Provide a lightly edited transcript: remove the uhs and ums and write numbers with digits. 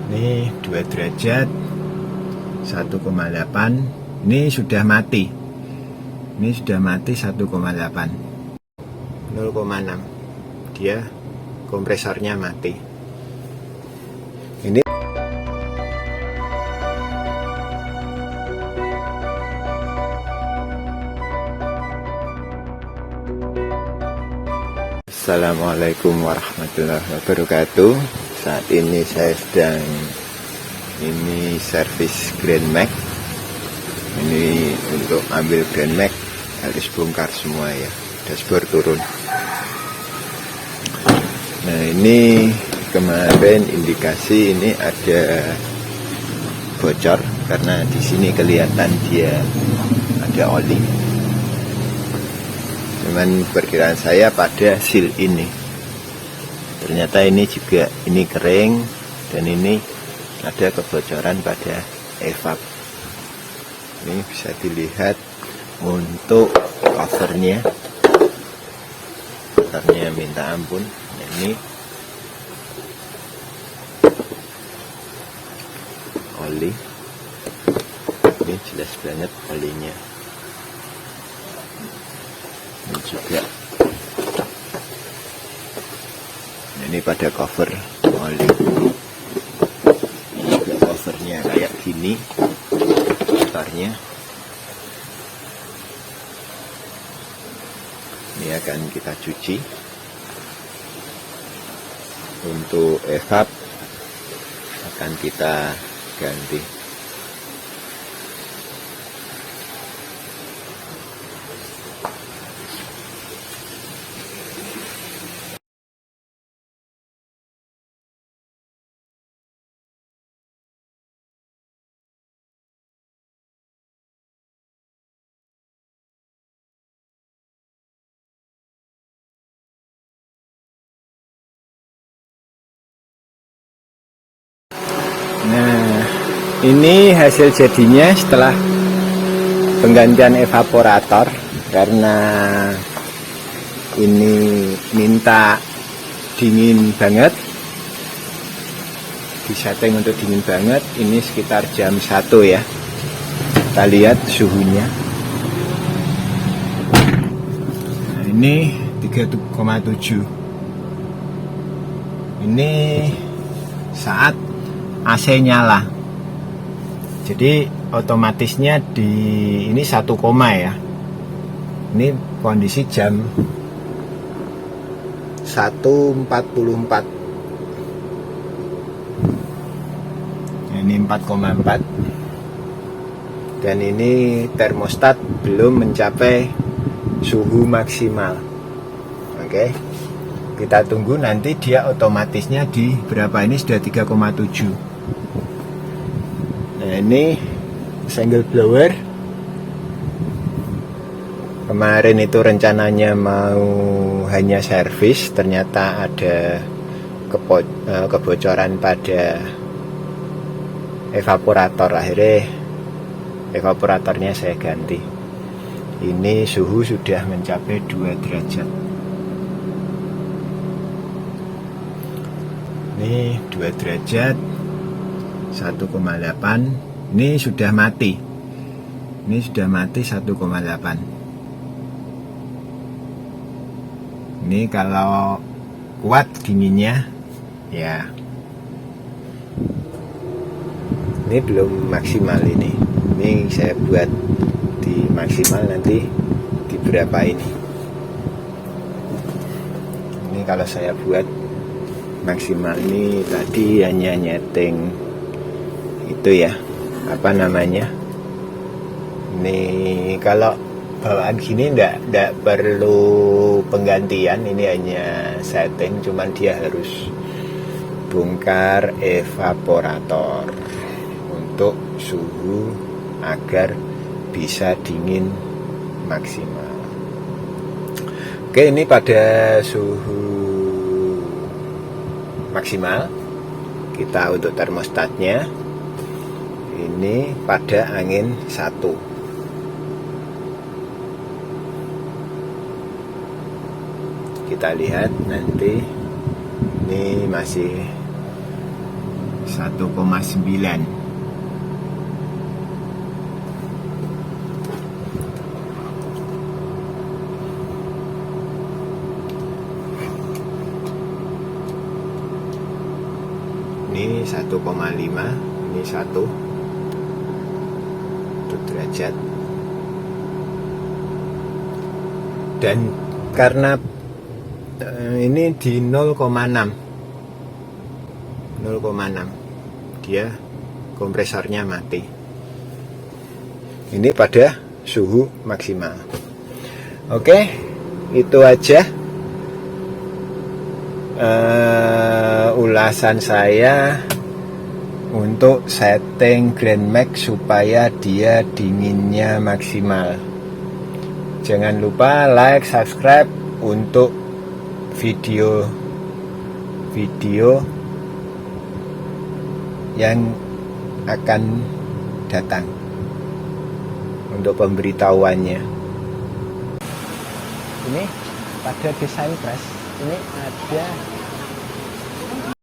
Ini 2 derajat 1,8. Ini sudah mati. Ini sudah mati 1,8. 0,6. Dia kompresornya mati. Ini Assalamualaikum warahmatullahi wabarakatuh. Saat ini saya sedang servis Grand Max. Ini untuk ambil Grand Max harus bongkar semua ya, dashboard turun. Nah, ini kemarin indikasi ini ada bocor karena di sini kelihatan dia ada oli. Cuman perkiraan saya pada seal ini, ternyata ini juga kering dan ini ada kebocoran pada evap. Ini bisa dilihat untuk covernya minta ampun. Nah, ini oli, ini jelas banget olinya. Ini juga, ini pada cover oli, juga covernya kayak gini motornya. Ini akan kita cuci. Untuk evap akan kita ganti. Nah, ini hasil jadinya setelah penggantian evaporator, karena ini minta dingin banget, disetting untuk dingin banget. Ini sekitar jam 1 ya, kita lihat suhunya. Nah, ini 3,7. ini saat AC nyala, jadi otomatisnya ini 1, ya. Ini kondisi jam 1.44. Ini 4,4. Dan ini termostat belum mencapai suhu maksimal. Oke, kita tunggu nanti dia otomatisnya di berapa. Ini sudah 3,7. Nah, ini single blower. Kemarin itu rencananya mau hanya servis, ternyata ada kebocoran pada evaporator. Akhirnya evaporatornya saya ganti. Ini suhu sudah mencapai 2 derajat. Ini 2 derajat 1,8. Ini sudah mati. Ini sudah mati 1,8. Ini kalau kuat dinginnya ya. Ini belum maksimal ini. Ini saya buat di maksimal, nanti di berapa ini. Ini kalau saya buat maksimal ini tadi hanya nyeting itu ya, apa namanya, ini kalau bawaan gini enggak perlu penggantian. Ini hanya setting, cuman dia harus bongkar evaporator untuk suhu agar bisa dingin maksimal. Oke, ini pada suhu maksimal. Kita untuk termostatnya ini pada angin 1. Kita lihat nanti. Ini masih 1,9. Ini 1,5, ini 1 derajat. Dan karena ini di 0,6 dia kompresornya mati. Ini pada suhu maksimal. Oke, itu aja ulasan saya untuk setting Grand Max supaya dia dinginnya maksimal. Jangan lupa like, subscribe untuk video yang akan datang untuk pemberitahuannya. Ini pada desain press ini ada